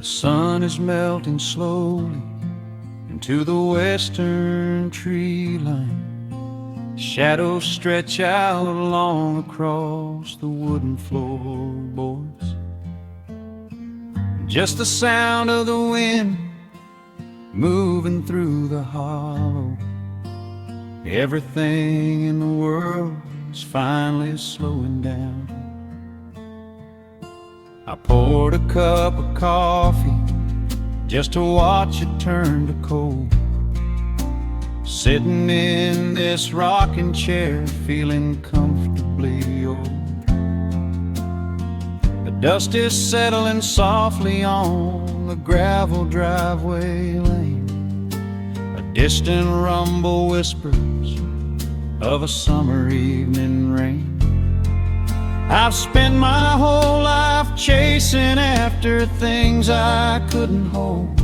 sun is melting slowly into the western tree line. Shadows stretch out long across the wooden floorboards. Just the sound of the wind moving through the hollow. Everything in the world is finally slowing down. I poured a cup of coffee just to watch it turn to cold. Sitting in this rocking chair, feeling comfortably old. The dust is settling softly on the gravel driveway lane. A distant rumble whispers of a summer evening rain. I've spent my whole life chasing after things I couldn't hold,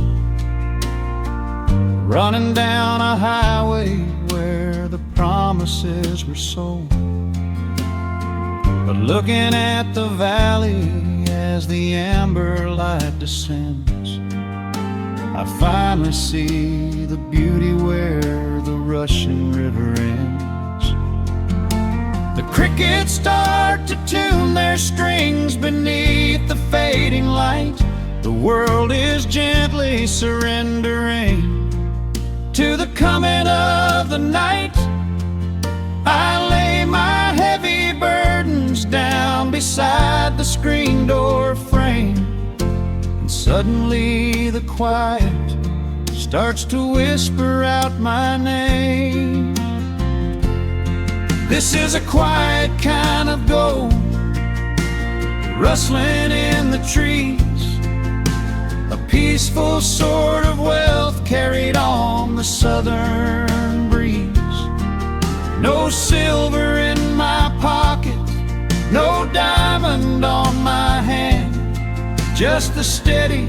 running down a highway where the promises were sold. But looking at the valley as the amber light descends, I finally see the beauty where the rushing river ends. The crickets start to tune their strings beneath the fading light. The world is gently surrendering to the coming of the night. I lay my heavy burdens down beside the screen door frame, and suddenly the quiet starts to whisper out my name. This is a quiet kind of gold, rustling in the trees, a peaceful sort of wealth carried on the southern breeze. No silver in my pocket, no diamond on my hand, just the steady,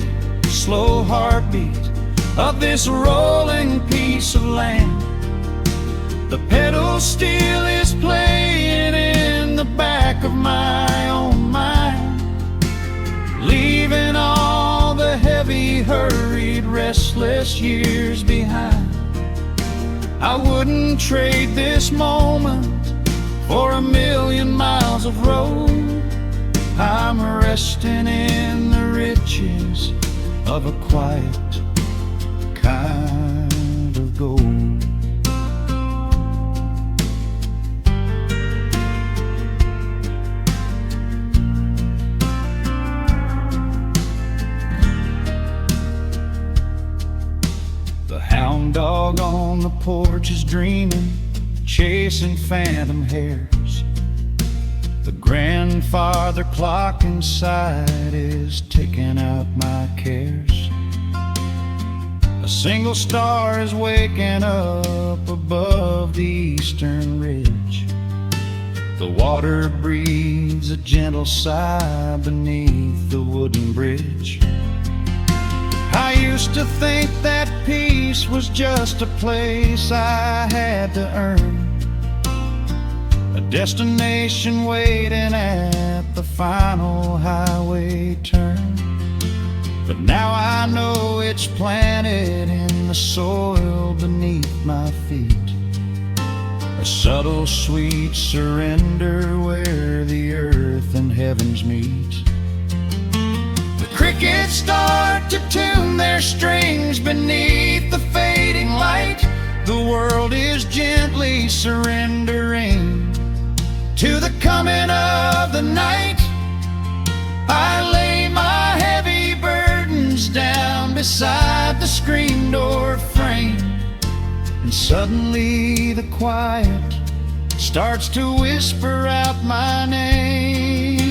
slow heartbeat of this rolling piece of land. The pedal steel is playing in the back of my own mind, leaving all the heavy, hurried, restless years behind. I wouldn't trade this moment for 1,000,000 miles of road. I'm resting in the riches of a quiet kind of gold. The hound dog on the porch is dreaming, chasing phantom hares. The grandfather clock inside is ticking out my cares. A single star is waking up above the eastern ridge. The water breathes a gentle sigh beneath the wooden bridge. I used to think that peace was just a place I had to earn, a destination waiting at the final highway turn. But now I know it's planted in the soil beneath my feet, a subtle, sweet surrender where the earth and heavens meet. Crickets start to tune their strings beneath the fading light. The world is gently surrendering to the coming of the night. I lay my heavy burdens down beside the screen door frame, and suddenly the quiet starts to whisper out my name.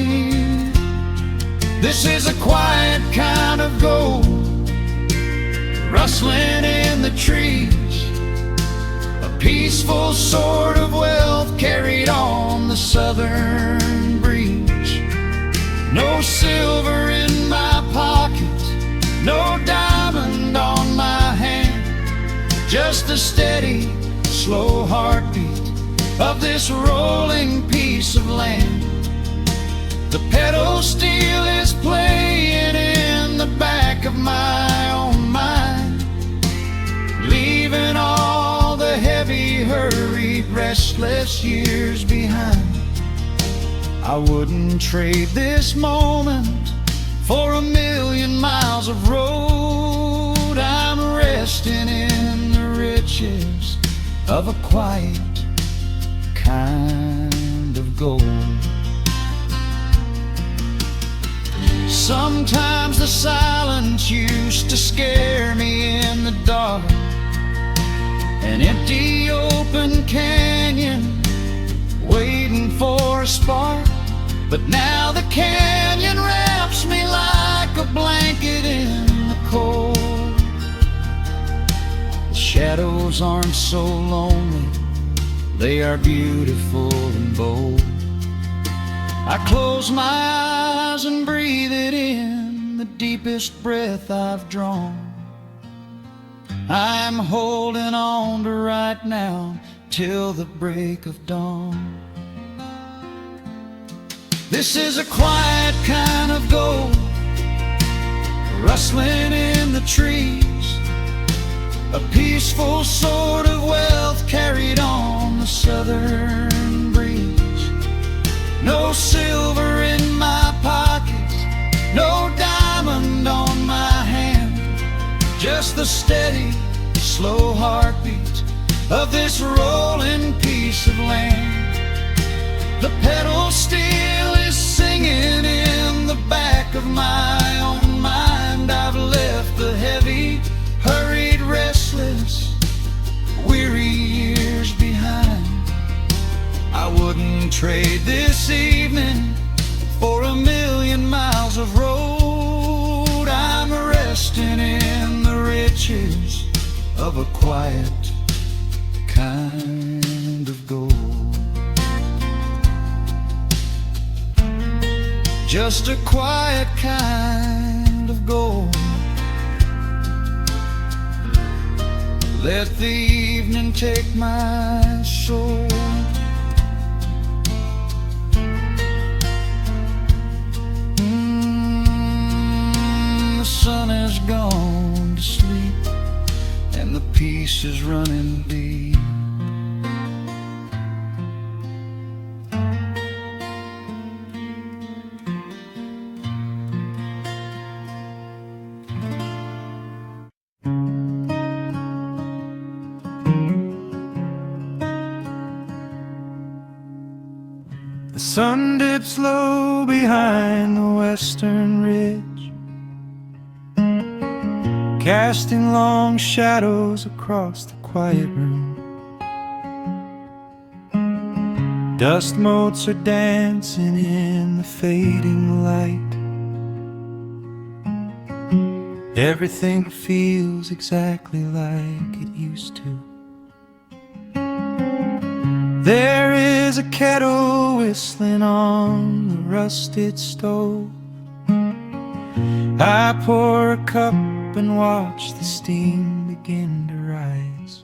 This is a quiet kind of gold, rustling in the trees, a peaceful sort of wealth carried on the southern breeze. No silver in my pocket, no diamond on my hand, just the steady, slow heartbeat of this rolling piece of land. The pedal steel is playing in the back back of my own mind, leaving all the heavy, hurried, restless years behind. I wouldn't trade this moment for 1,000,000 miles of road. I'm resting in the riches of a quiet kind of gold. Sometimes the silence used to scare me in the dark, an empty open canyon waiting for a spark. But now the canyon wraps me like a blanket in the cold. The shadows aren't so lonely, they are beautiful and bold. I close my eyes and breathe it in, the deepest breath I've drawn. I'm holding on to right now till the break of dawn. This is a quiet kind of gold, rustling in the trees, a peaceful sort of wealth carried on the southern breeze. No silver in my pockets, no diamond on my hand, just the steady, slow heartbeat of this rolling piece of land. The pedal steel is singing in the back of my own mind. I've left the heavy, hurried, restless, weary years behind. I wouldn't trade this evening for 1,000,000 miles of road. I'm resting in the riches of a quiet kind of gold. Just a quiet kind of gold. Let the evening take my soul. The sun has gone to sleep and the peace is running deep. The sun dips low behind the western ridge, casting long shadows across the quiet room. Dust motes are dancing in the fading light. Everything feels exactly like it used to. There is a kettle whistling on the rusted stove. I pour a cup and watch the steam begin to rise.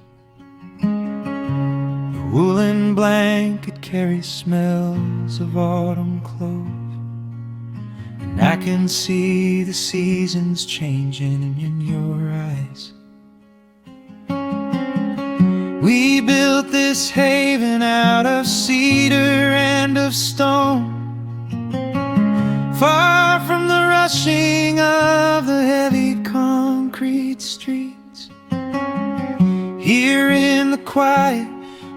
The woolen blanket carries smells of autumn clove, and I can see the seasons changing in your eyes. We built this haven out of cedar and of stone, far from the rushing of the heavy concrete streets. Here in the quiet,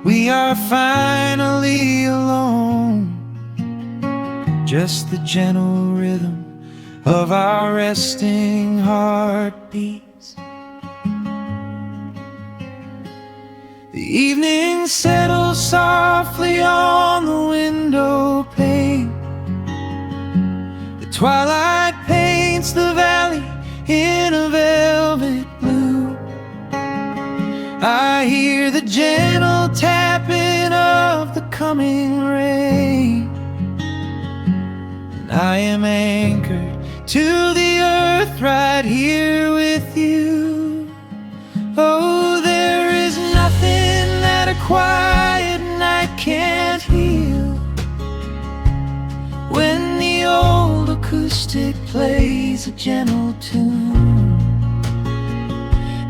we are finally alone, just the gentle rhythm of our resting heartbeats. The evening settles softly on the window pane. The twilight paints the valley in a velvet blue. I hear the gentle tapping of the coming rain, and I am anchored to the earth right here with you. Oh, there is nothing that a quiet night can't heal, when the old acoustic acoustic plays a gentle tune.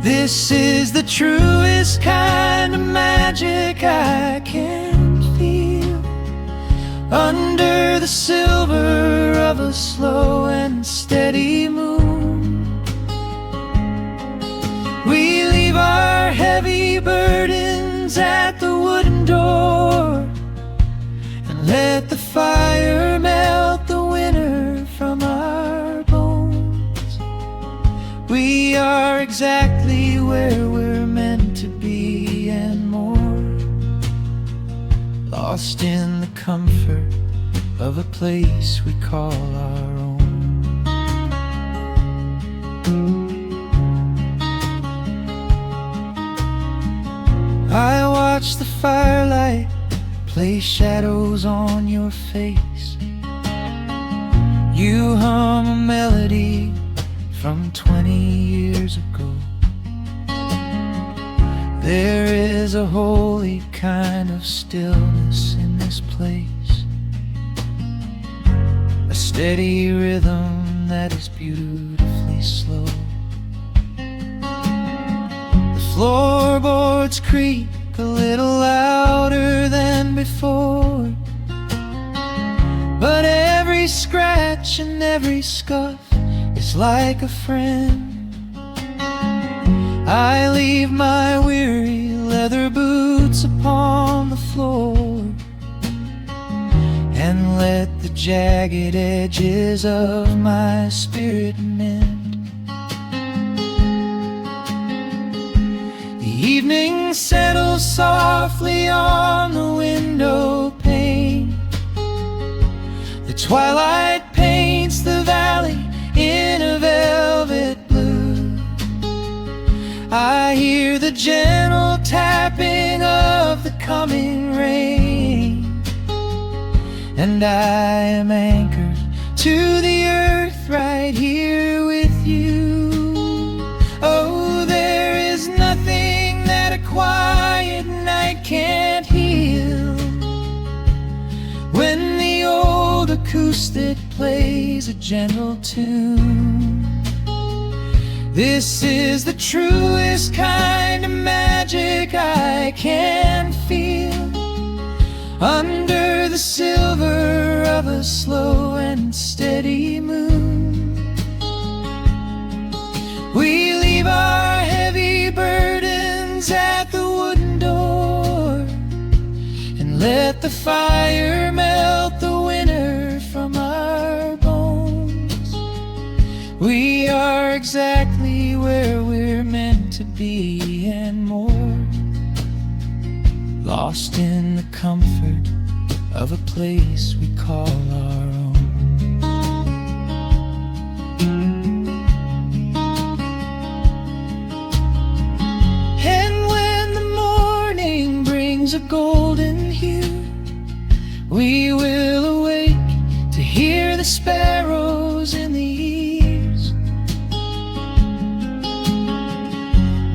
This is the truest kind of magic I can feel, under the silver of a slow and steady moon. We leave our heavy burdens at the wooden door, and let the fire melt the winter from our bones. We are exactly where we're meant to be and more, lost in the comfort of a place we call our own. I watch the firelight play shadows on your face. You hum a melody from 20 years ago. There is a holy kind of stillness in this place, a steady rhythm that is beautifully slow. The floorboards creak a little louder than before, but every scratch and every scuff is like a friend. I leave my weary leather boots upon the floor, and let the jagged edges of my spirit mend. The evening settles softly on the window pane. The twilight paints the valley in a velvet blue. I hear the gentle tapping of the coming rain, and I am anchored to the earth right here with you. Oh, there is nothing that a quiet night can't heal, when the old acoustic plays a gentle tune. This is the truest kind of magic I can feel, under the silver of a slow and steady moon. We leave our heavy burdens at the wooden door, and let the fire melt the winter from our bones. We are exactly where we're meant to be and more, lost in the comfort of a place we call our own. And when the morning brings a golden hue, we will awake to hear the sparrows in the eaves.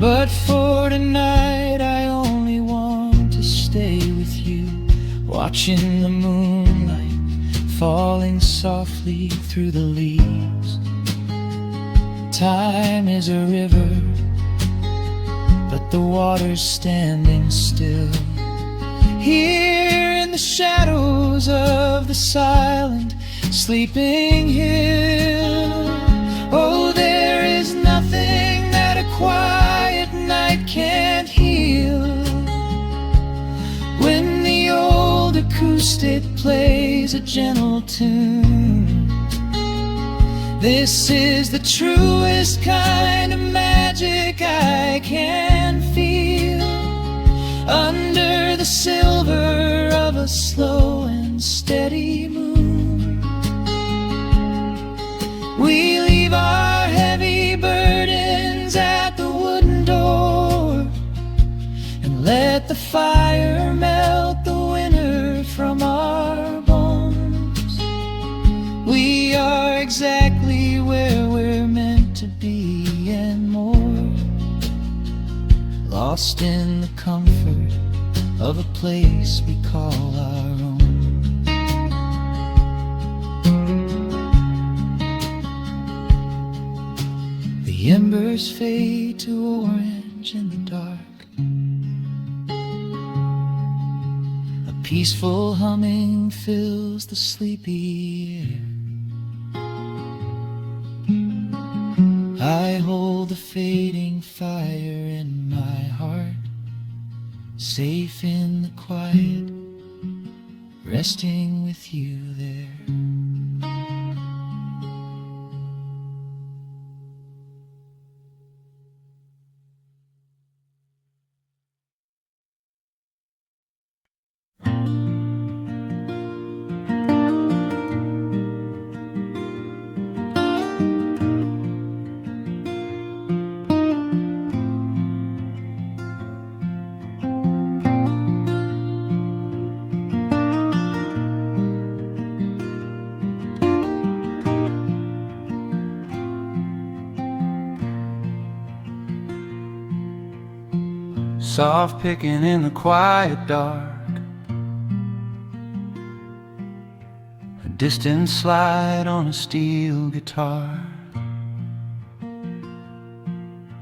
But for tonight I only want to stay with you, watching the moonlight falling softly through the leaves. Time is a river, but the water's standing still, here in the shadows of the silent sleeping hill. Oh, there is nothing that a quiet night can't heal, when the old acoustic plays a gentle tune. This is the truest kind of magic I can feel, under the silver of a slow and steady moon. We leave our heavy burdens at the wooden door, and let the fire melt the winter from our bones. We are exactly where we're meant to be and more, lost in the comfort of a place we call our own. The embers fade to orange in the dark. A peaceful humming fills the sleepy air. I hold the fading fire in my heart, safe in the quiet, resting with you there. Soft picking in the quiet dark, a distant slide on a steel guitar.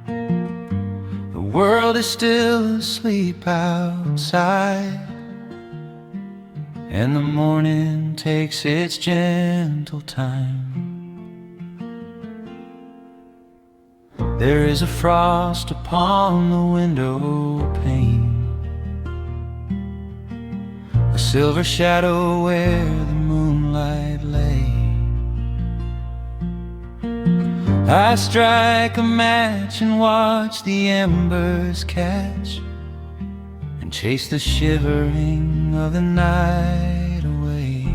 The world is still asleep outside, and the morning takes its gentle time. There is a frost upon the window pane, a silver shadow where the moonlight lay. I strike a match and watch the embers catch, and chase the shivering of the night away.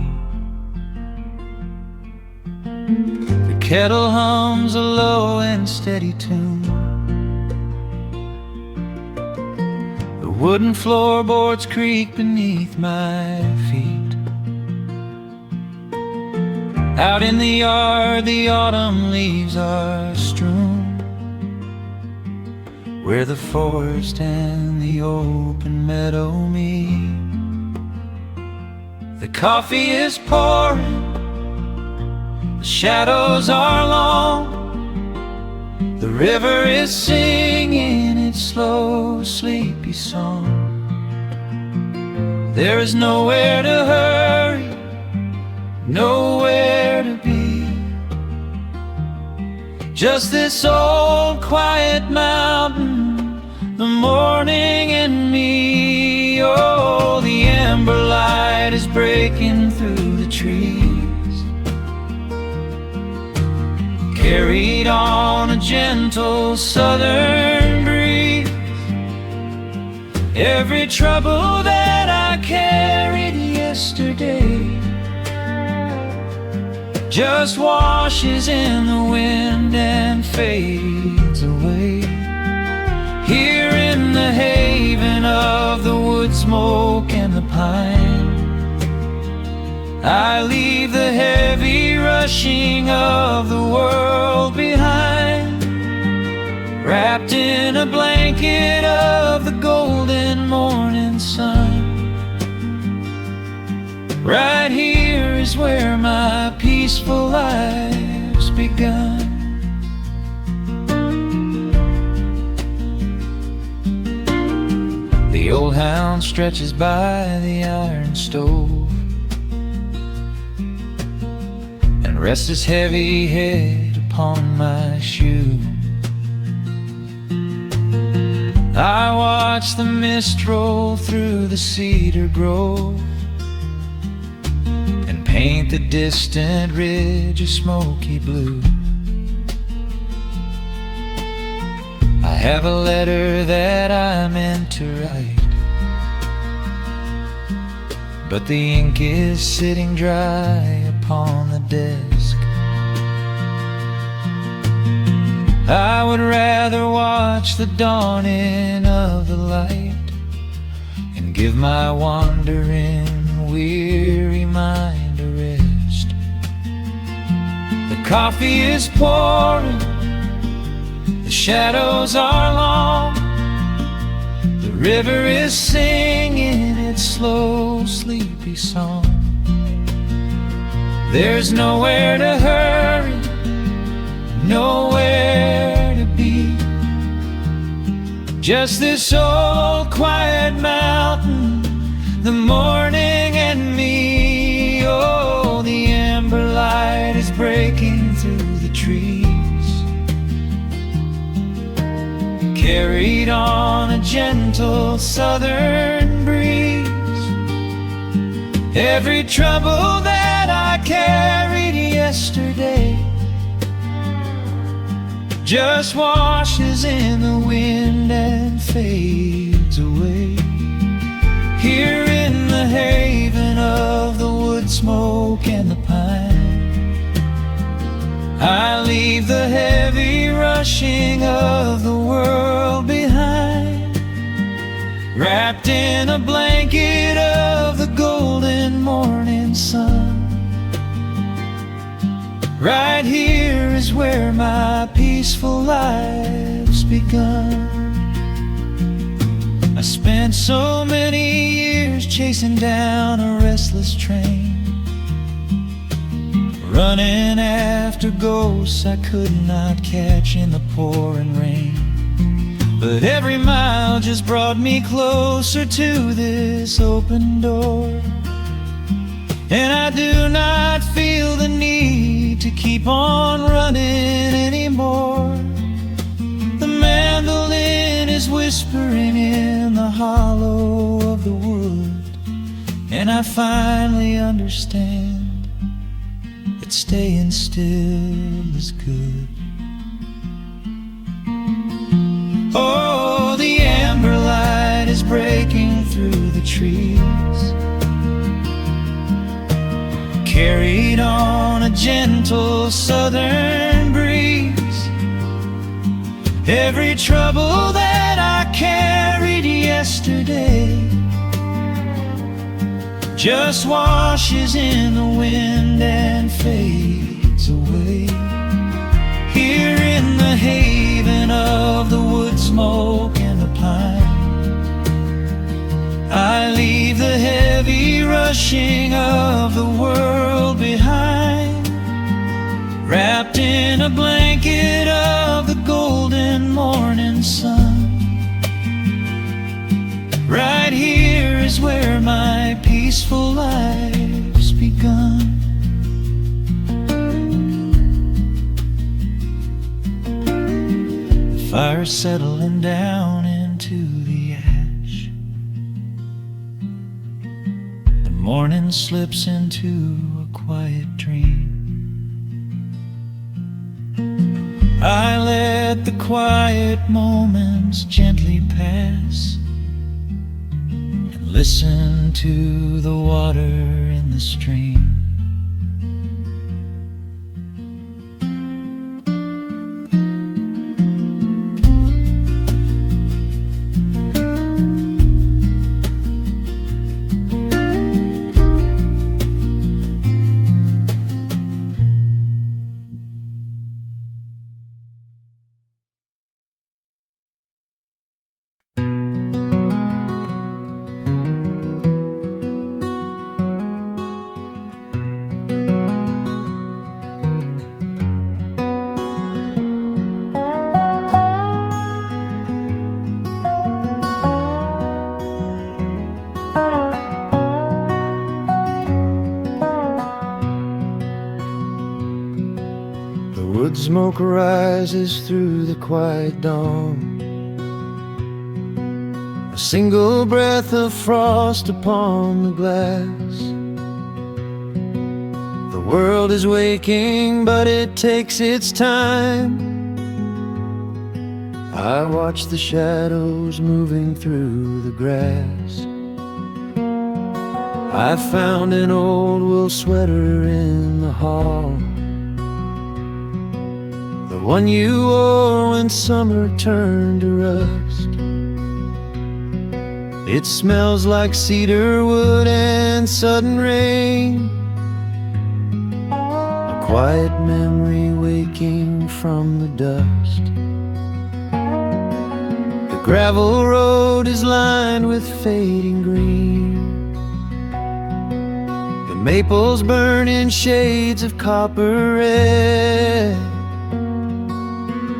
The kettle hums a low and steady tune, the wooden floorboards creak beneath my feet. Out in the yard the autumn leaves are strewn, where the forest and the open meadow meet. The coffee is pouring, the shadows are long, the river is singing its slow, sleepy song. There is nowhere to hurry, nowhere to be, just this old quiet mountain, the morning and me. Oh, the amber light is breaking through the trees, carried on a gentle southern breeze. Every trouble that I carried yesterday just washes in the wind and fades away. Here in the haven of the wood smoke and the pine, I leave the heavy rushing of the world behind, wrapped in a blanket of the golden morning sun. Right here is where my peaceful life's begun. The old hound stretches by the iron stove and rests his heavy head upon my shoe. I watch the mist roll through the cedar grove and paint the distant ridge a smoky blue. I have a letter that I meant to write, but the ink is sitting dry upon the desk. I would rather watch the dawning of the light and give my wandering, weary mind a rest. The coffee is pouring, the shadows are long, the river is singing its slow, sleepy song. There's nowhere to hurry, nowhere to Just this old quiet mountain, the morning and me. Oh, the amber light is breaking through the trees, carried on a gentle southern breeze. Every trouble that I carried yesterday just washes in the wind and fades away. Here in the haven of the wood smoke and the pine, I leave the heavy rushing of the world behind, wrapped in a blanket of the golden morning sun. Right here is where my peaceful life's begun. I spent so many years chasing down a restless train, running after ghosts I could not catch in the pouring rain. But every mile just brought me closer to this open door, and I do not feel the need to keep on running anymore. The mandolin is whispering in the hollow of the wood, and I finally understand that staying still is good. Oh, the amber light is breaking through the trees, carried on a gentle southern breeze. Every trouble that I carried yesterday just washes in the wind and fades away. Here in the haven of the wood smoke and the pine, I leave the heavy rushing of the world behind, wrapped in a blanket of the golden morning sun. Right here is where my peaceful life's begun. The fire settling down into the ash, the morning slips into a quiet dream. I let the quiet moments gently pass and listen to the water in the stream. Wood smoke rises through the quiet dawn, a single breath of frost upon the glass. The world is waking, but it takes its time. I watch the shadows moving through the grass. I found an old wool sweater in the hall, the one you wore when summer turned to rust. It smells like cedar wood and sudden rain, a quiet memory waking from the dust. The gravel road is lined with fading green, the maples burn in shades of copper red.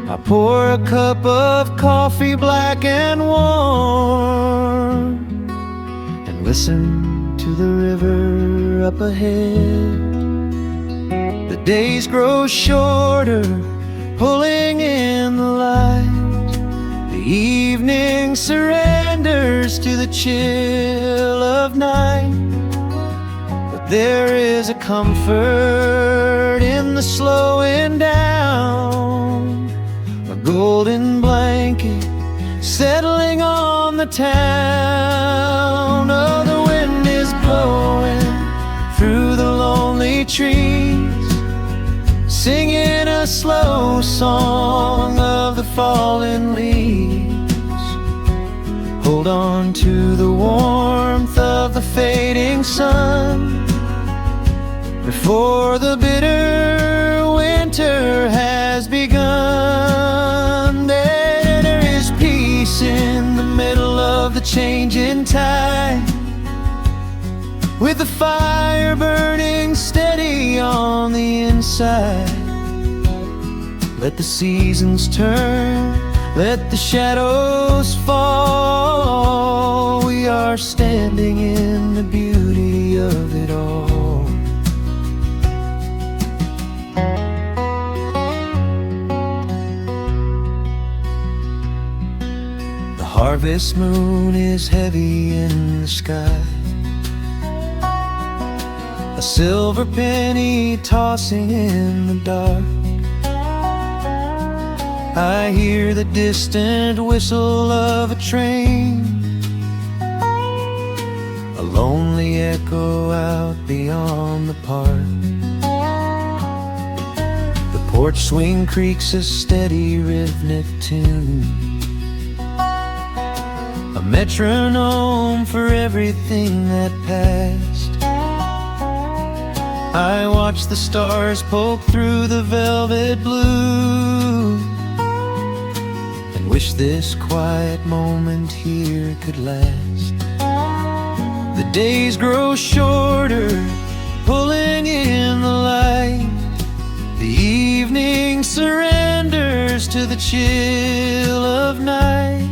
I pour a cup of coffee black and warm and listen to the river up ahead. The days grow shorter, pulling in the light. The evening surrenders to the chill of night. But there is a comfort in the slowing down, a golden blanket settling on the town. Oh, the wind is blowing through the lonely trees, singing a slow song of the fallen leaves. Hold on to the warmth of the fading sun before the bitter winter has begun. There is peace in the middle of the changing tide, with the fire burning steady on the inside. Let the seasons turn, let the shadows fall. We are standing in the beauty of it all. The harvest moon is heavy in the sky, a silver penny tossing in the dark. I hear the distant whistle of a train, a lonely echo out beyond the park. The porch swing creaks a steady rhythmic tune, a metronome for everything that passed. I watch the stars poke through the velvet blue, and wish this quiet moment here could last. The days grow shorter, pulling in the light. The evening surrenders to the chill of night.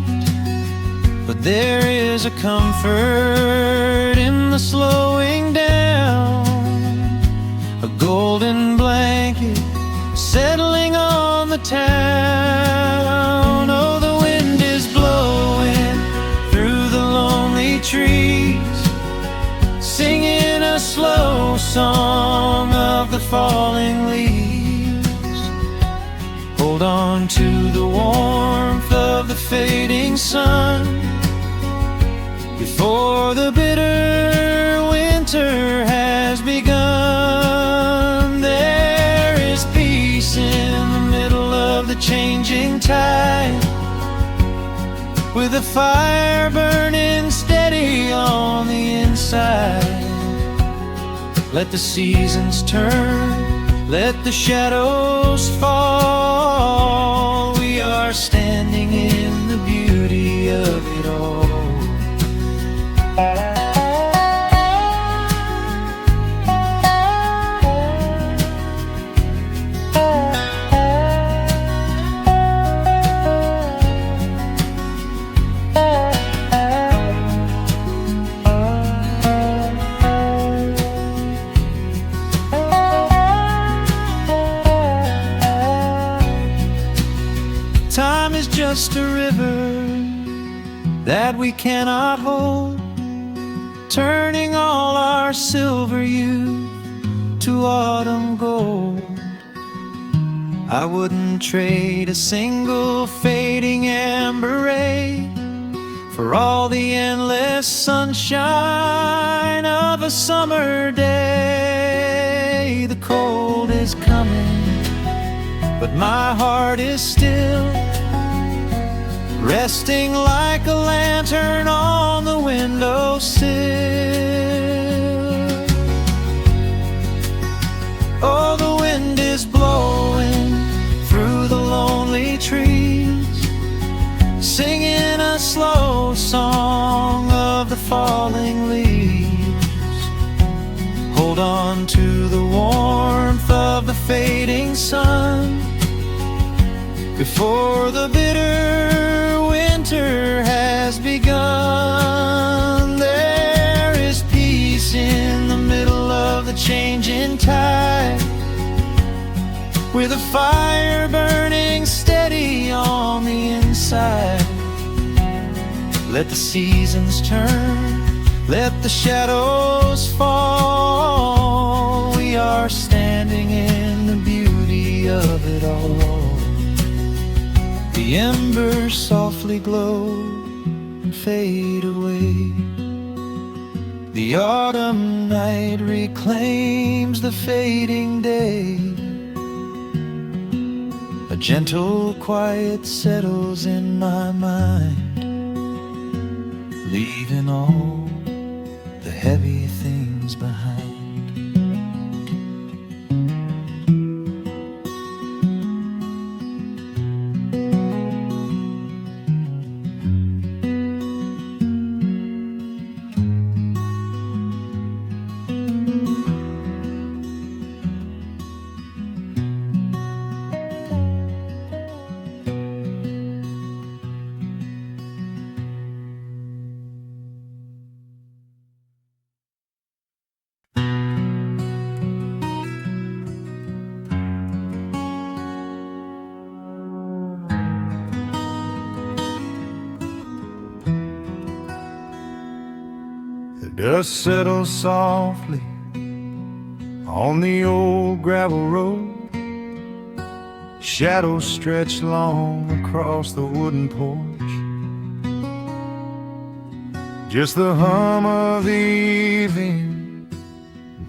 But there is a comfort in the slowing down, a golden blanket settling on the town. Oh, the wind is blowing through the lonely trees, singing a slow song of the falling leaves. Hold on to the warmth of the fading sun before the bitter winter has begun. There is peace in the middle of the changing tide, with a fire burning steady on the inside. Let the seasons turn, let the shadows fall. We are standing in the beauty of it all. Time is just a river that we cannot hold, turning all our silver youth to autumn gold. I wouldn't trade a single fading amber ray for all the endless sunshine of a summer day. The cold is coming, but my heart is still resting like a lantern on the windowsill. Oh, the wind is blowing through the lonely trees, singing a slow song of the falling leaves. Hold on to the warmth of the fading sun before the bitter winter has begun. There is peace in the middle of the changing tide, with a fire burning steady on the inside. Let the seasons turn, let the shadows fall. We are standing in the beauty of it all. The embers softly glow and fade away. The autumn night reclaims the fading day. A gentle quiet settles in my mind, leaving all the heavy things behind. The dust settles softly on the old gravel road. Shadows stretch long across the wooden porch. Just the hum of the evening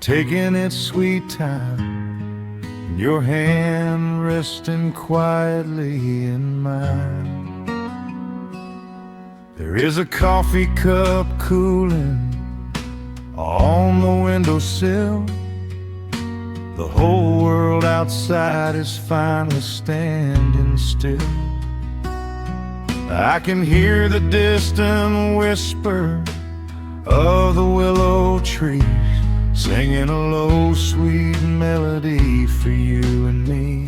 taking its sweet time, and your hand resting quietly in mine. There is a coffee cup cooling on the windowsill. The whole world outside is finally standing still. I can hear the distant whisper of the willow trees, singing a low, sweet melody for you and me.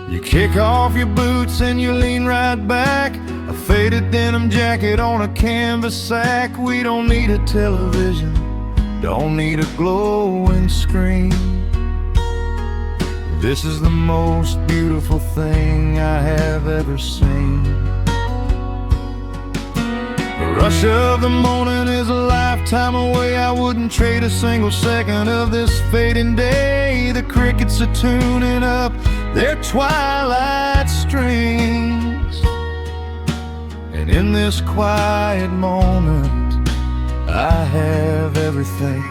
You kick off your boots and you lean right back, a faded denim jacket on a canvas sack. We don't need a television, don't need a glowing screen. This is the most beautiful thing I have ever seen. The rush of the morning is a lifetime away. I wouldn't trade a single second of this fading day. The crickets are tuning up their twilight strings, and in this quiet moment I have everything.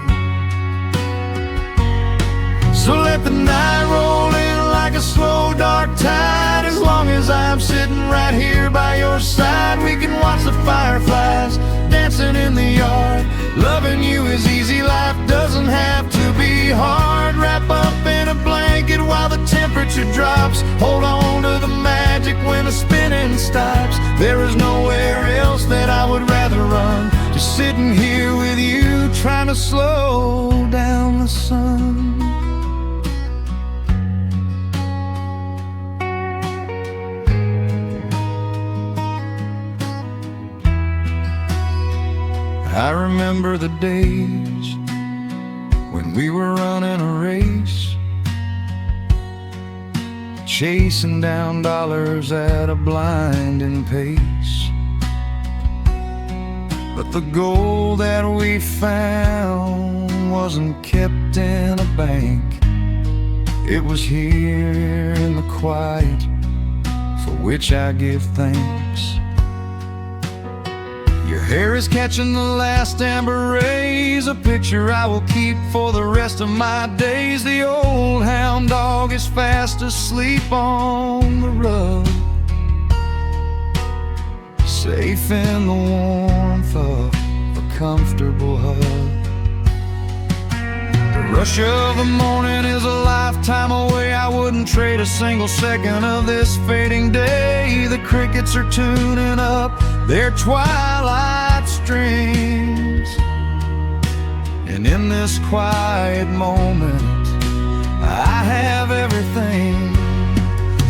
So let the night roll in like a slow dark tide. As long as I'm sitting right here by your side, we can watch the fireflies dancing in the yard. Loving you is easy, life doesn't have to be hard. Wrap up in a blanket while the temperature drops. Hold on to the magic when the spinning stops. There is nowhere else that I would rather run, just sitting here with you, trying to slow down the sun. I remember the days when we were running a race, chasing down dollars at a blinding pace. But the gold that we found wasn't kept in a bank. It was here in the quiet, for which I give thanks. Your hair is catching the last amber rays, a picture I will keep for the rest of my days. The old hound dog is fast asleep on the rug, safe in the warmth of a comfortable hug. The rush of the morning is a lifetime away. I wouldn't trade a single second of this fading day. The crickets are tuning up their twilight strings, And in this quiet moment, I have everything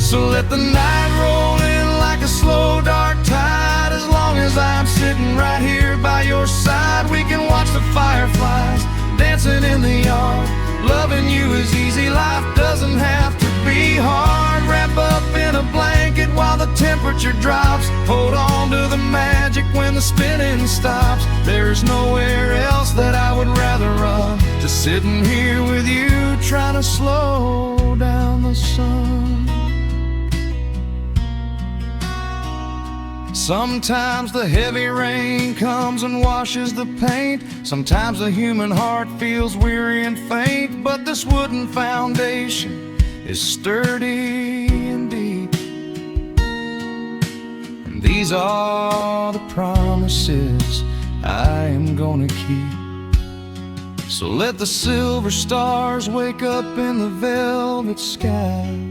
So let the night roll in like a slow dark tide. As long as I'm sitting right here by your side, we can watch the fireflies dancing in the yard. Loving you is easy, life doesn't have to be hard. Wrap up in a blanket while the temperature drops. Hold on to the magic when the spinning stops. There's nowhere else that I would rather run. Just sitting here with you, trying to slow down the sun. Sometimes the heavy rain comes and washes the paint. Sometimes the human heart feels weary and faint. But this wooden foundation is sturdy and deep, and these are the promises I am gonna keep. So let the silver stars wake up in the velvet sky.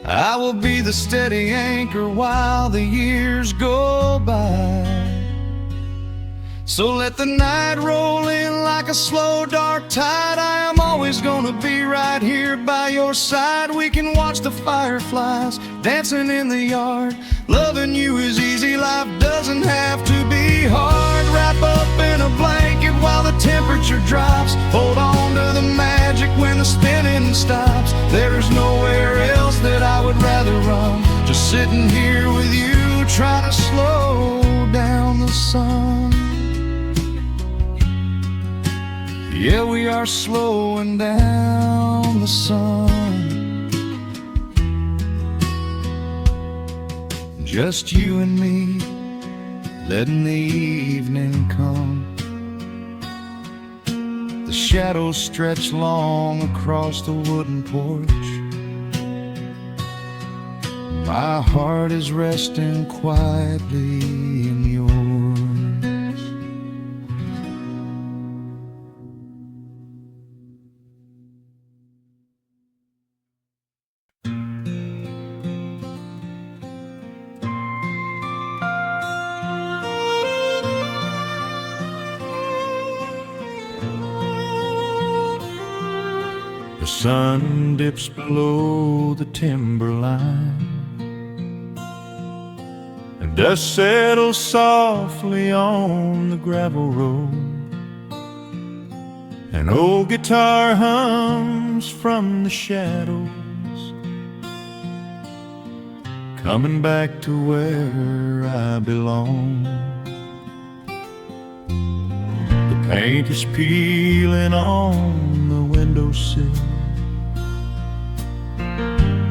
I will be the steady anchor while the years go by. So let the night roll in like a slow dark tide. I am always gonna be right here by your side. We can watch the fireflies dancing in the yard. Loving you is easy, life doesn't have to be hard. Wrap up in a blanket while the temperature drops. Hold on to the magic when the spinning stops. There's nowhere else that I would rather run. Just sitting here with you, trying to slow down the sun. Yeah, we are slowing down the sun. Just you and me, letting the evening come. The shadows stretch long across the wooden porch. My heart is resting quietly in yours. The sun dips below the timberline, and dust settles softly on the gravel road. An old guitar hums from the shadows, coming back to where I belong. The paint is peeling on the windowsill,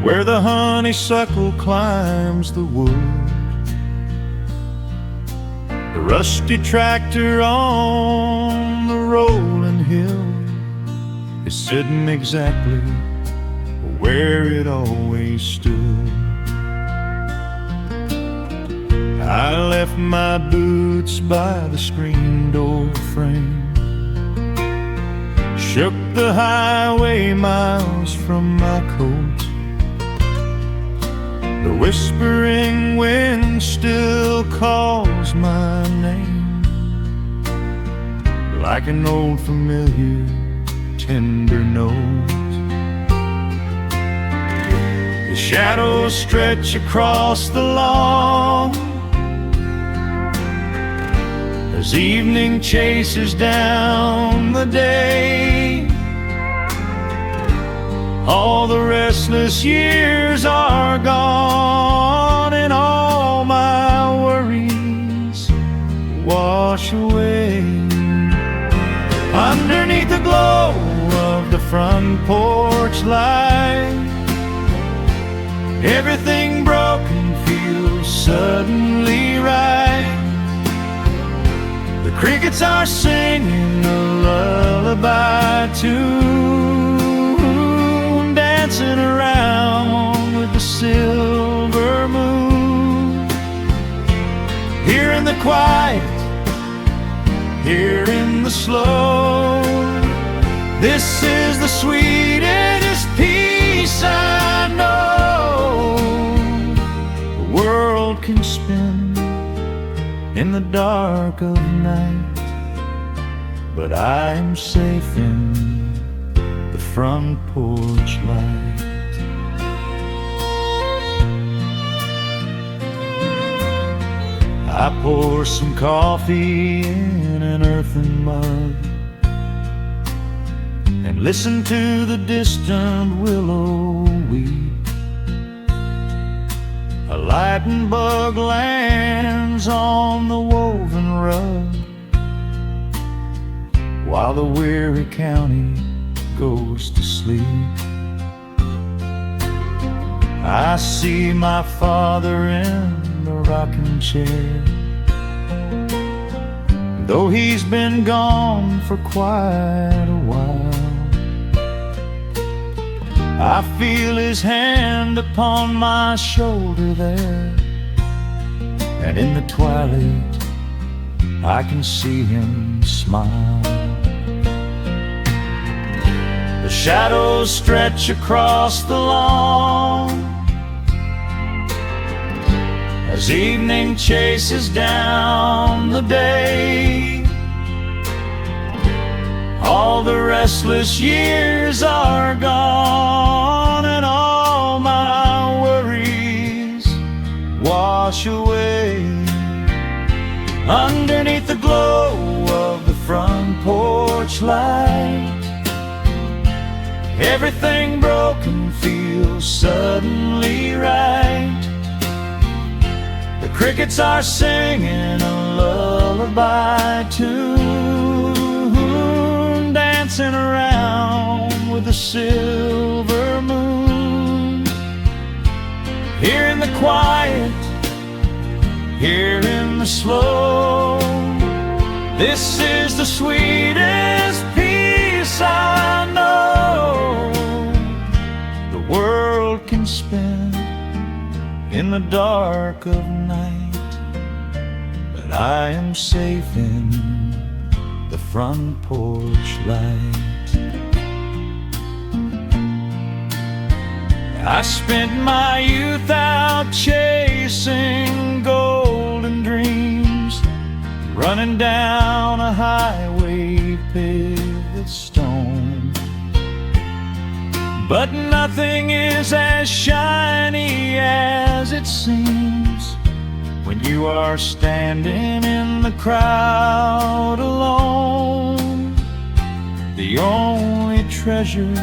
where the honeysuckle climbs the wood. The rusty tractor on the rolling hill is sitting exactly where it always stood. I left my boots by the screen door frame, shook the highway miles from my coat. The whispering wind still calls my name, like an old familiar tender note. The shadows stretch across the lawn as evening chases down the day. All the restless years are gone, and all my worries wash away. Underneath the glow of the front porch light, everything broken feels suddenly right. The crickets are singing a lullaby tune, dancing around with the silver moon. Here in the quiet, here in the slow, this is the sweetest peace I know. The world can spin in the dark of night, but I'm safe in the front porch light. I pour some coffee in an earthen mug and listen to the distant willow weep. A lightning bug lands on the woven rug while the weary county goes to sleep. I see my father in the rocking chair, though he's been gone for quite a while. I feel his hand upon my shoulder there, and in the twilight I can see him smile. The shadows stretch across the lawn as evening chases down the day. All the restless years are gone, and all my worries wash away. Underneath the glow of the front porch light, everything broken feels suddenly right. The crickets are singing a lullaby tune, dancing around with the silver moon. Here in the quiet, here in the slow, this is the sweetest peace I know. The world can spin in the dark of night, but I am safe in the front porch light. I spent my youth out chasing golden dreams, running down a highway paved with stone. But nothing is as shiny as it seems when you are standing in the crowd alone. The only treasure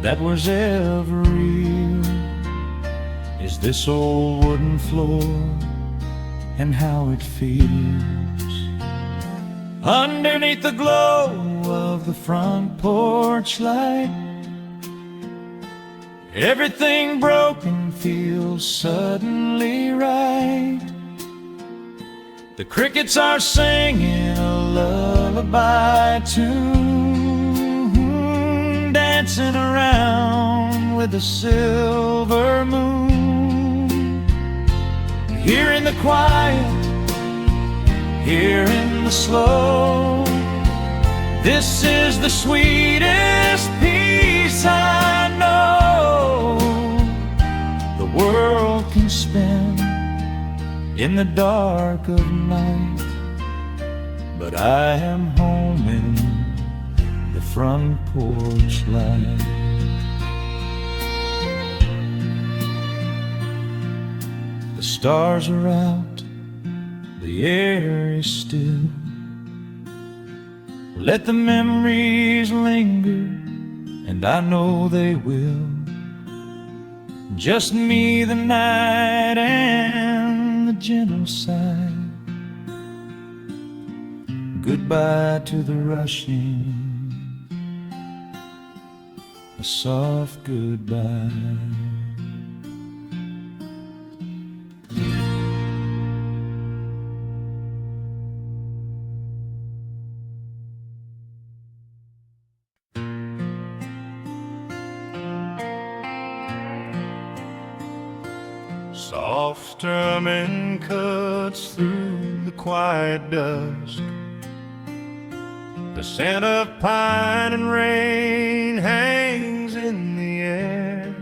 that was ever real is this old wooden floor and how it feels. Underneath the glow of the front porch light, everything broken feels suddenly right. The crickets are singing a lullaby tune, dancing around with the silver moon. Here in the quiet, here in the slow, this is the sweetest peace I know. The world can spin in the dark of night, but I am home in the front porch light. The stars are out, the air is still. Let the memories linger, and I know they will. Just me, the night, and the gentle sigh. Goodbye to the rushing, a soft goodbye. Soft strumming cuts through the quiet dusk. The scent of pine and rain hangs in the air.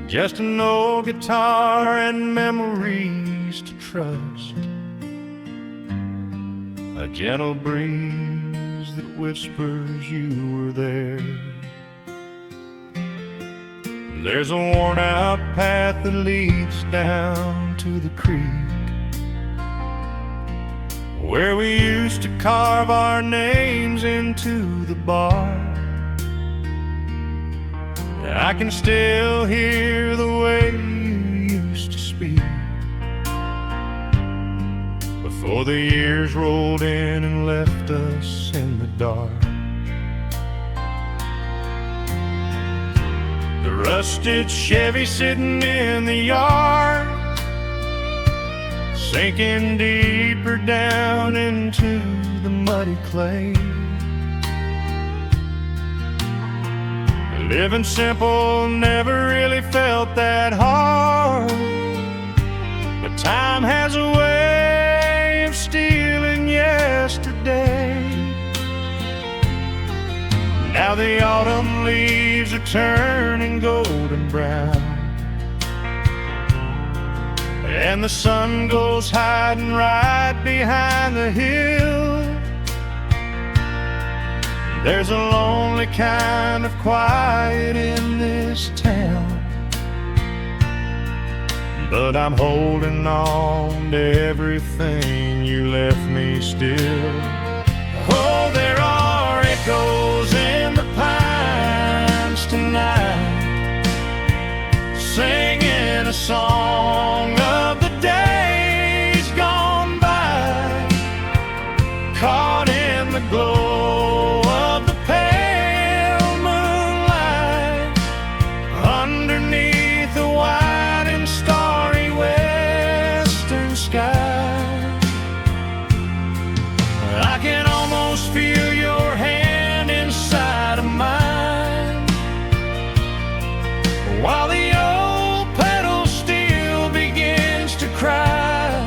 Just an old guitar and memories to trust. A gentle breeze that whispers you were there. There's a worn-out path that leads down to the creek, where we used to carve our names into the bark. I can still hear the way you used to speak before the years rolled in and left us in the dark. The rusted Chevy sitting in the yard, sinking deeper down into the muddy clay. Living simple never really felt that hard, but time has a way of stealing yesterday. Now the autumn leaves are turning golden brown, and the sun goes hiding right behind the hill. There's a lonely kind of quiet in this town, but I'm holding on to everything you left me still. Oh, there are echoes in the pines tonight, singing a song of the days gone by, caught in the glow of the pale moonlight, underneath the wide and starry western sky. I can almost feel your hand inside of mine, while the old pedal steel begins to cry.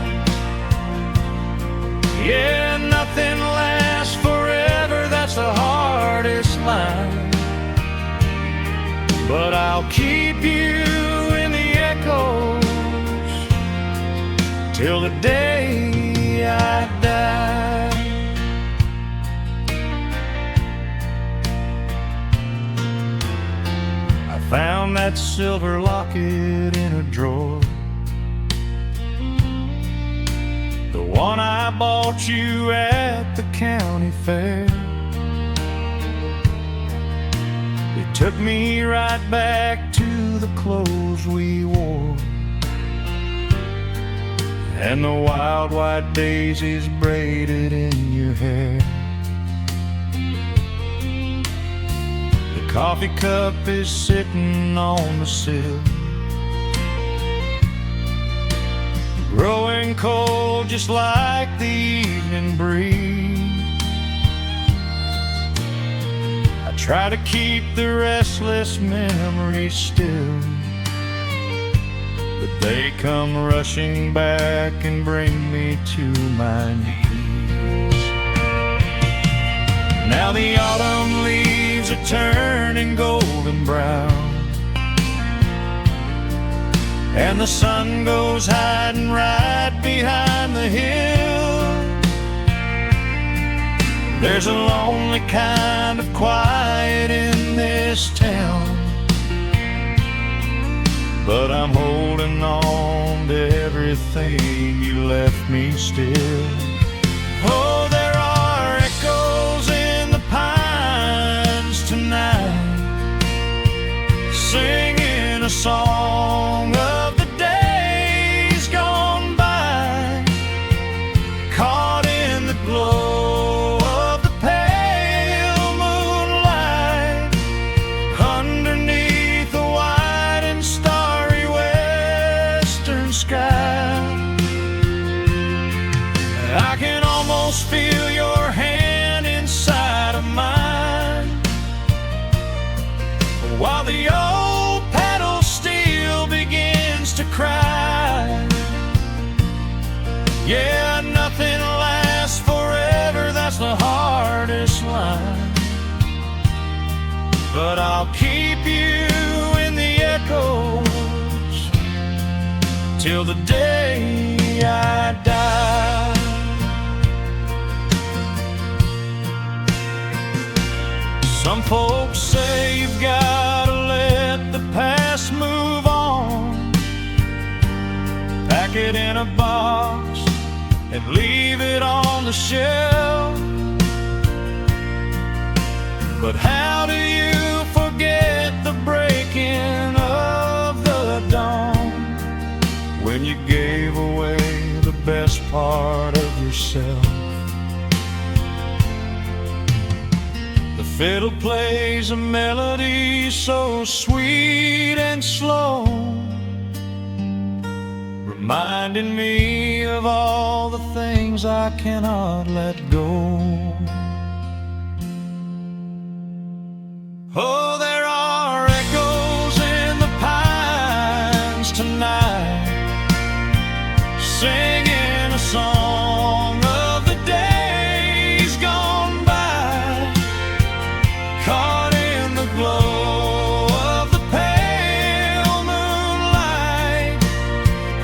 Yeah, nothing lasts forever, that's the hardest line, but I'll keep you in the echoes till the day I die. I found that silver locket in a drawer, the one I bought you at the county fair. It took me right back to the clothes we wore, and the wild white daisies braided in your hair. The coffee cup is sitting on the sill, growing cold just like the evening breeze. I try to keep the restless memories still, but they come rushing back and bring me to my knees. Now the autumn leaves are turning golden brown, and the sun goes hiding right behind the hill. There's a lonely kind of quiet in this town, but I'm holding on to everything you left me still. Oh, there are echoes in the pines tonight, singing a song of the days gone by, caught in the glow of the pale moonlight, underneath the wide and starry western sky. I can almost feel your hand inside of mine, while the old pedal steel begins to cry. Yeah, nothing lasts forever, that's the hardest line, but I'll keep you in the echoes till the day I die. Some folks say you've gotta let the past pack it in a box and leave it on the shelf. But how do you forget the breaking of the dawn when you gave away the best part of yourself? The fiddle plays a melody so sweet and slow, reminding me of all the things I cannot let go. Oh, there are echoes in the pines tonight, singing a song of the days gone by, caught in the glow of the pale moonlight,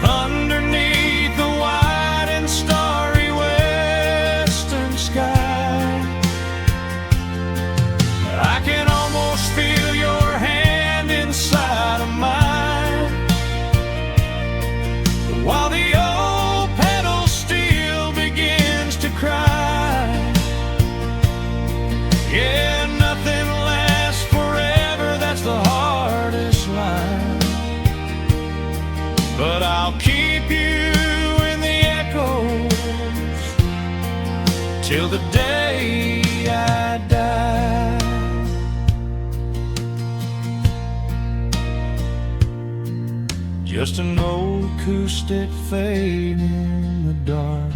underneath the wide and starry western sky. I can almost feel your hand inside of mine, while the old pedal steel begins to cry. Yeah, nothing lasts forever, that's the hardest line. But I'll keep you in the echoes till the day I die. Just an old acoustic fading in the dark,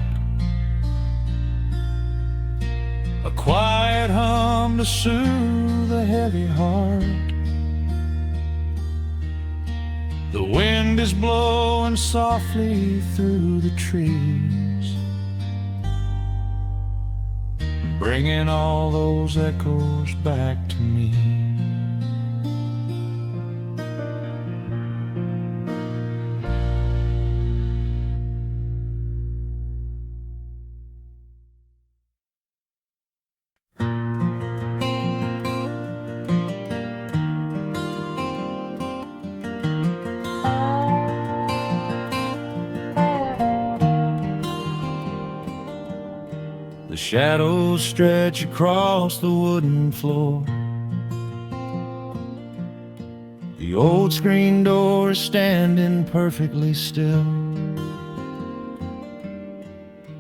a quiet hum to soothe a heavy heart. The wind is blowing softly through the trees, bringing all those echoes back to me. The shadows stretch across the wooden floor. The old screen door is standing perfectly still.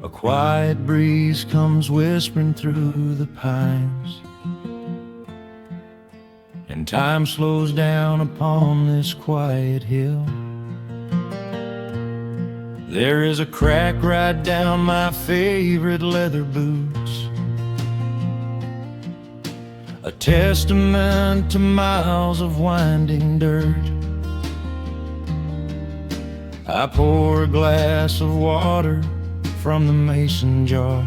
A quiet breeze comes whispering through the pines, and time slows down upon this quiet hill. There is a crack right down my favorite leather boots, a testament to miles of winding dirt. I pour a glass of water from the mason jar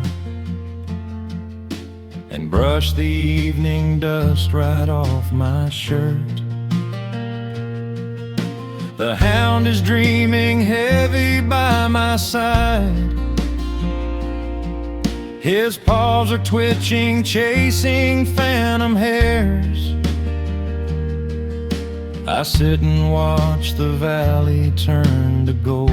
and brush the evening dust right off my shirt. The hound is dreaming heavy by my side. His paws are twitching, chasing phantom hares. I sit and watch the valley turn to gold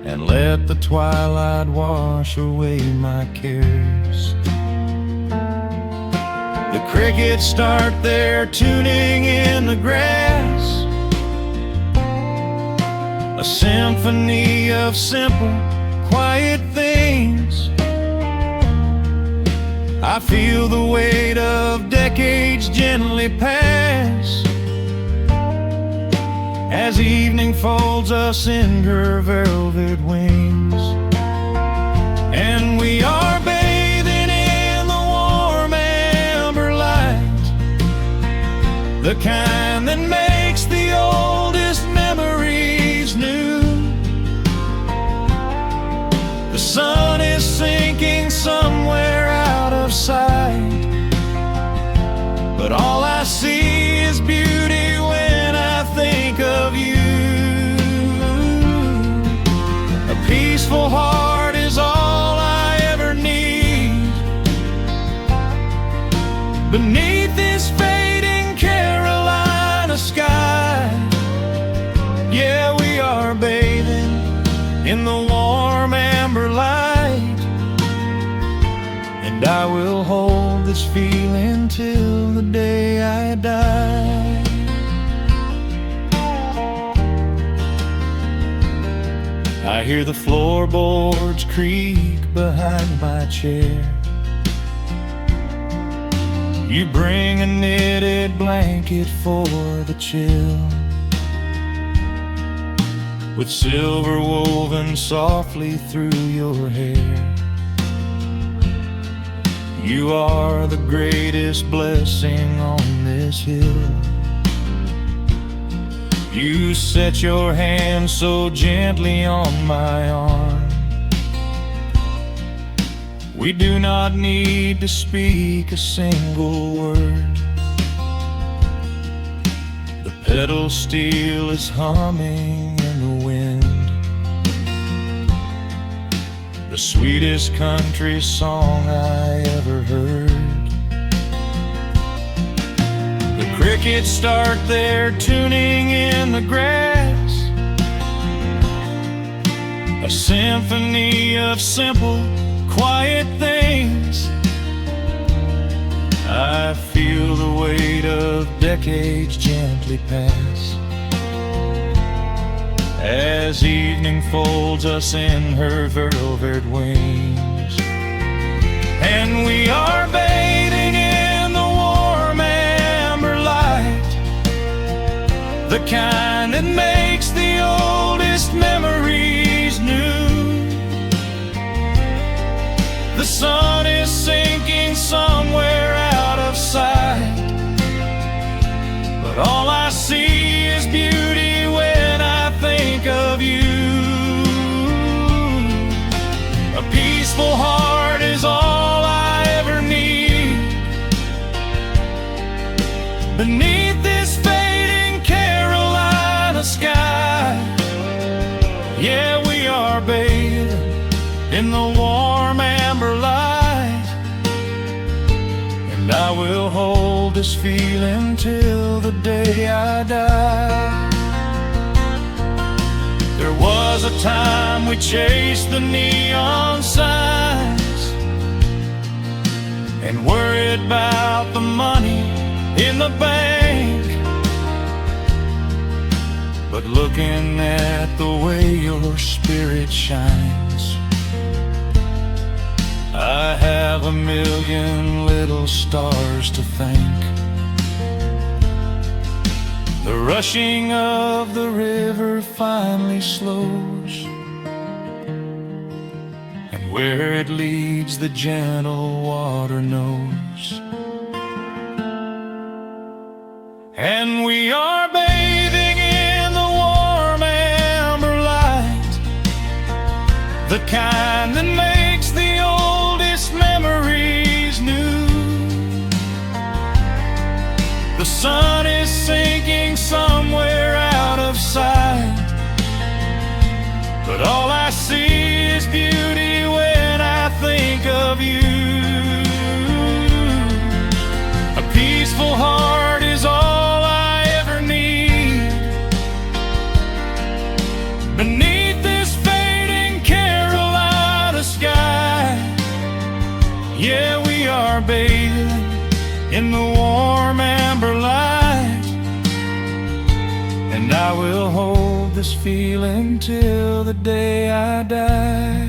and let the twilight wash away my cares. The crickets start their tuning in the grass, a symphony of simple, quiet things. I feel the weight of decades gently pass as evening folds us in her velvet wings. And we are bathing in the warm amber light, the kind that makes the oldest memories new. The sun is sinking somewhere out of sight, but all I see is beauty when I think of you. A peaceful heart is all I ever need. Beneath this fading Caroline till the day I die. I hear the floorboards creak behind my chair. You bring a knitted blanket for the chill, with silver woven softly through your hair. You are the greatest blessing on this hill. You set your hand so gently on my arm. We do not need to speak a single word. The pedal steel is humming in the wind, the sweetest country song I ever heard. The crickets start their tuning in the grass, a symphony of simple, quiet things. I feel the weight of decades gently pass, as evening folds us in her velvet wings. And we are bathing in the warm amber light, the kind that makes the oldest memories new. The sun is sinking somewhere out of sight, but all I see is beauty when I think of you. A peaceful heart is all I ever need. Beneath this fading Carolina sky, yeah, we are bathing in the warm amber light, and I will hold this feeling till the day I die. There was a time we chased the neon signs and worried about the money in the bank, but looking at the way your spirit shines, I have a million little stars to thank. The rushing of the river finally slows, and where it leads the gentle water knows. And we are bathing in the warm amber light, the kind that makes the oldest memories new. The sun is sinking somewhere out of sight, but all I see is beauty when I think of you. A peaceful heart is all I ever need. Beneath this fading Carolina sky, yeah, we are bathing in the warm amber light, and I will hold this feeling till the day I die.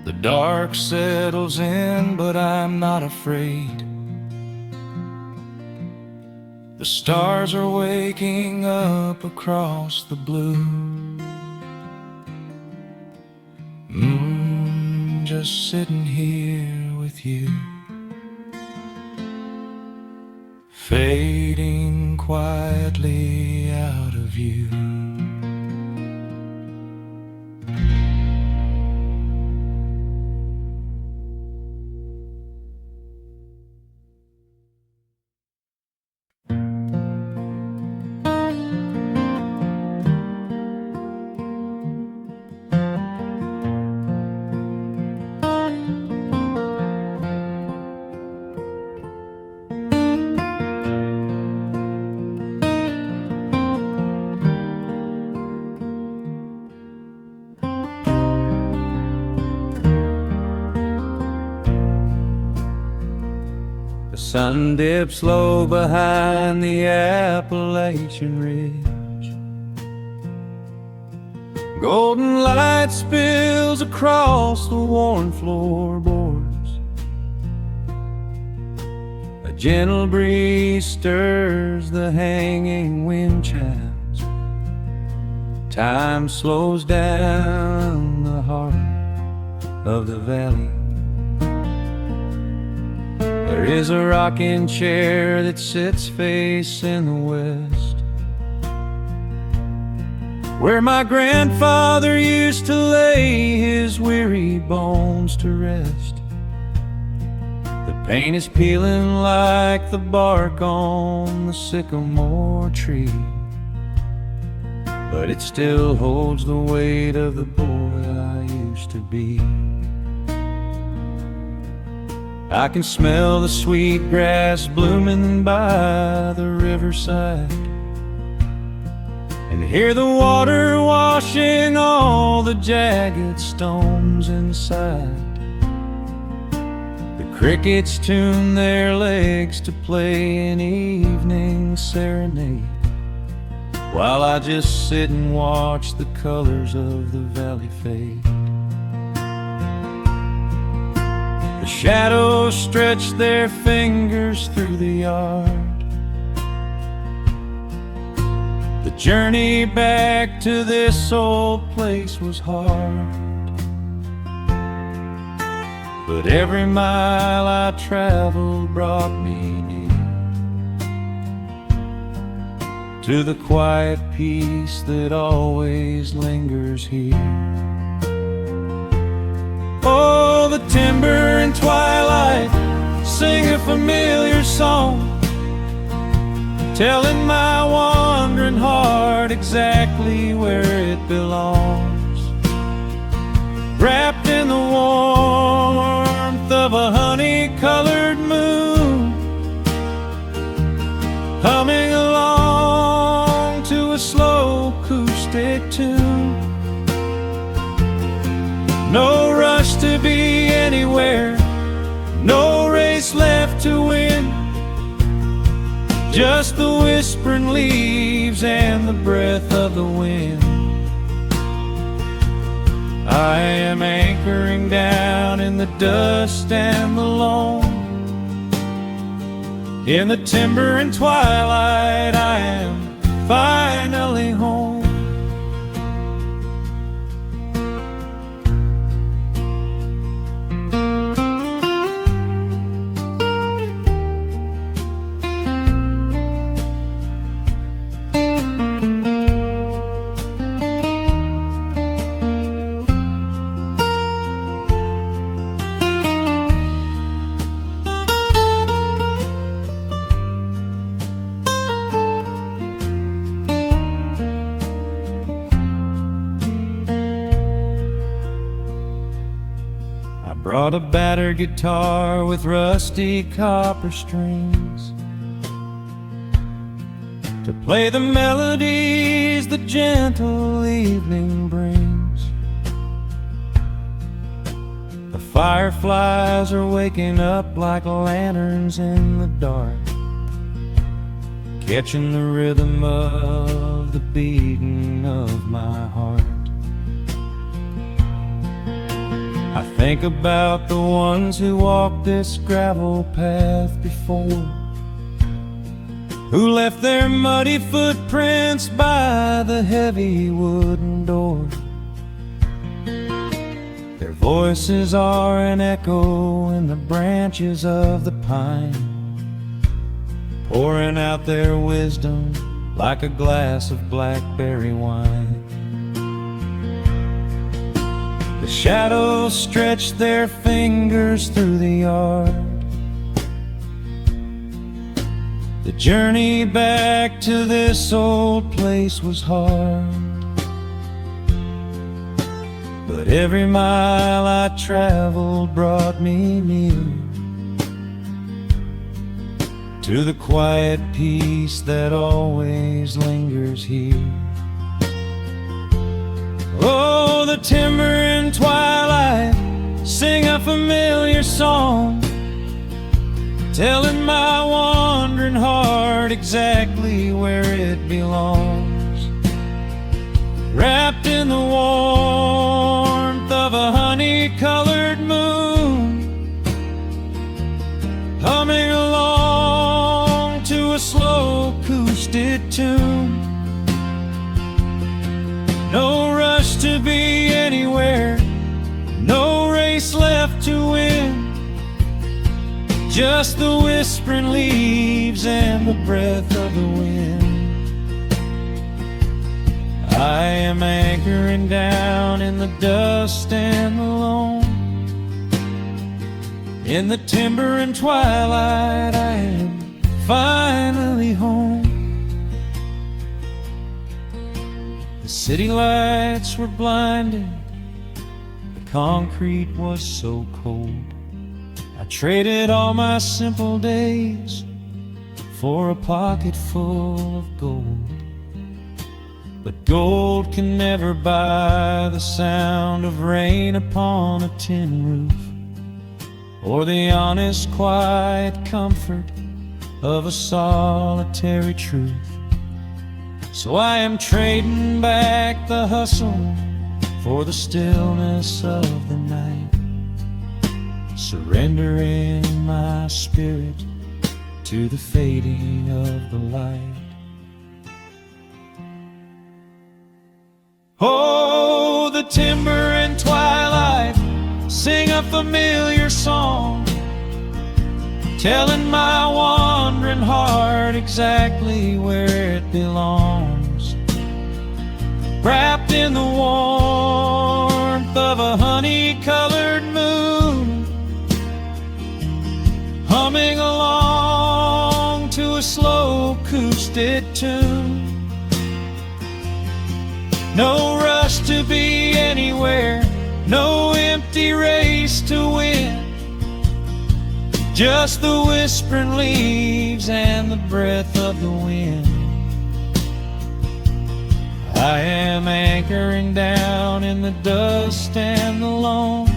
The dark settles in, but I'm not afraid. The stars are waking up across the blue. Just sitting here with you, fading quietly out of view. sun dips low behind the Appalachian Ridge. Golden light spills across the worn floorboards. A gentle breeze stirs the hanging wind chimes. Time slows down the heart of the valley. There is a rocking chair that sits facing the west, where my grandfather used to lay his weary bones to rest. The paint is peeling like the bark on the sycamore tree, but it still holds the weight of the boy I used to be. I can smell the sweet grass blooming by the riverside, and hear the water washing all the jagged stones inside. The crickets tune their legs to play an evening serenade, while I just sit and watch the colors of the valley fade. The shadows stretch their fingers through the yard. The journey back to this old place was hard, but every mile I traveled brought me near to the quiet peace that always lingers here. Oh, the timber and twilight sing a familiar song, telling my wandering heart exactly where it belongs. Wrapped in the warmth of a honey-colored moon, humming along to a slow acoustic tune. No rush to be anywhere, no race left to win, just the whispering leaves and the breath of the wind. I am anchoring down in the dust and the loam. In the timber and twilight I am finally home. Brought a battered guitar with rusty copper strings to play the melodies the gentle evening brings. The fireflies are waking up like lanterns in the dark, catching the rhythm of the beating of my heart. I think about the ones who walked this gravel path before, who left their muddy footprints by the heavy wooden door. Their voices are an echo in the branches of the pine, pouring out their wisdom like a glass of blackberry wine. The shadows stretch their fingers through the yard. The journey back to this old place was hard, but every mile I traveled brought me near to the quiet peace that always lingers here. Oh, the timber and twilight sing a familiar song, telling my wandering heart exactly where it belongs. Wrapped in the warmth of a honey-colored moon, humming along to a slow acoustic tune. No rush to be anywhere, no race left to win, just the whispering leaves and the breath of the wind. I am anchoring down in the dust and the loam. In the timber and twilight, I am finally home. The city lights were blinding, the concrete was so cold. I traded all my simple days for a pocket full of gold. But gold can never buy the sound of rain upon a tin roof, or the honest, quiet comfort of a solitary truth. So I am trading back the hustle for the stillness of the night, surrendering my spirit to the fading of the light. Oh, the timber and twilight sing a familiar song, telling my wandering heart exactly where it belongs. Wrapped in the warmth of a honey-colored moon, humming along to a slow acoustic tune. No rush to be anywhere, no empty race to win, just the whispering leaves and the breath of the wind. I am anchoring down in the dust and the loam.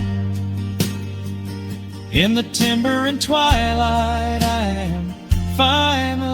In the timber and twilight, I am finally